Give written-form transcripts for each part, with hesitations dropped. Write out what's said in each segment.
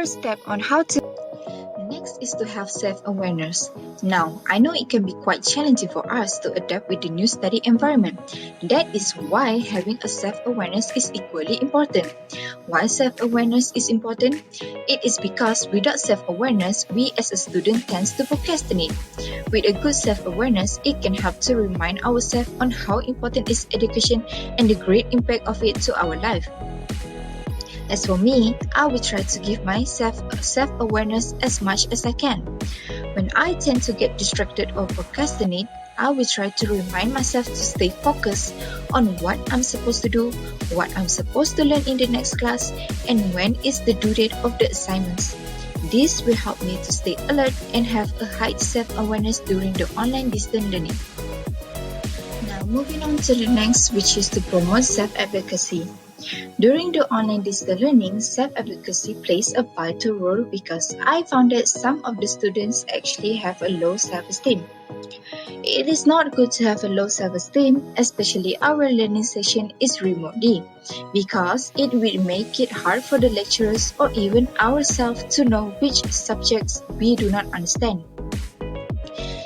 First step on how to. Next is to have self-awareness. Now, I know it can be quite challenging for us to adapt with the new study environment. That is why having a self-awareness is equally important. Why self-awareness is important? It is because without self-awareness, we as a student tends to procrastinate. With a good self-awareness, it can help to remind ourselves on how important is education and the great impact of it to our life. As for me, I will try to give myself self-awareness as much as I can. When I tend to get distracted or procrastinate, I will try to remind myself to stay focused on what I'm supposed to do, what I'm supposed to learn in the next class, and when is the due date of the assignments. This will help me to stay alert and have a high self-awareness during the online distance learning. Now moving on to the next, which is to promote self-advocacy. During the online distance learning, self-advocacy plays a vital role because I found that some of the students actually have a low self-esteem. It is not good to have a low self-esteem, especially our learning session is remotely, because it will make it hard for the lecturers or even ourselves to know which subjects we do not understand.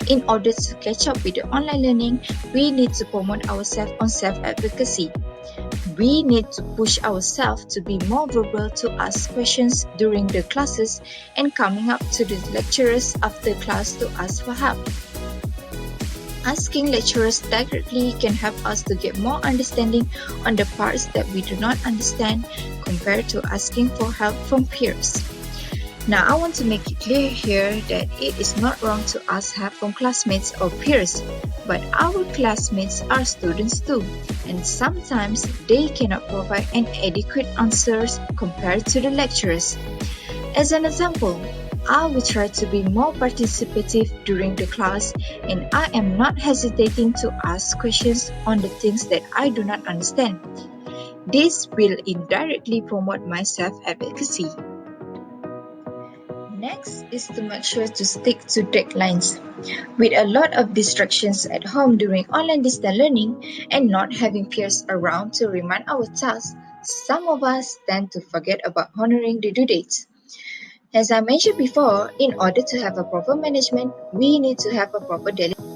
In order to catch up with the online learning, we need to promote ourselves on self-advocacy. We need to push ourselves to be more verbal, to ask questions during the classes and coming up to the lecturers after class to ask for help. Asking lecturers directly can help us to get more understanding on the parts that we do not understand compared to asking for help from peers. Now, I want to make it clear here that it is not wrong to ask help from classmates or peers, but our classmates are students too, and sometimes they cannot provide an adequate answers compared to the lecturers. As an example, I will try to be more participative during the class, and I am not hesitating to ask questions on the things that I do not understand. This will indirectly promote my self-advocacy. Next is to make sure to stick to deadlines. With a lot of distractions at home during online distance learning and not having peers around to remind our tasks, some of us tend to forget about honoring the due dates. As I mentioned before, in order to have a proper management, we need to have a proper delegation.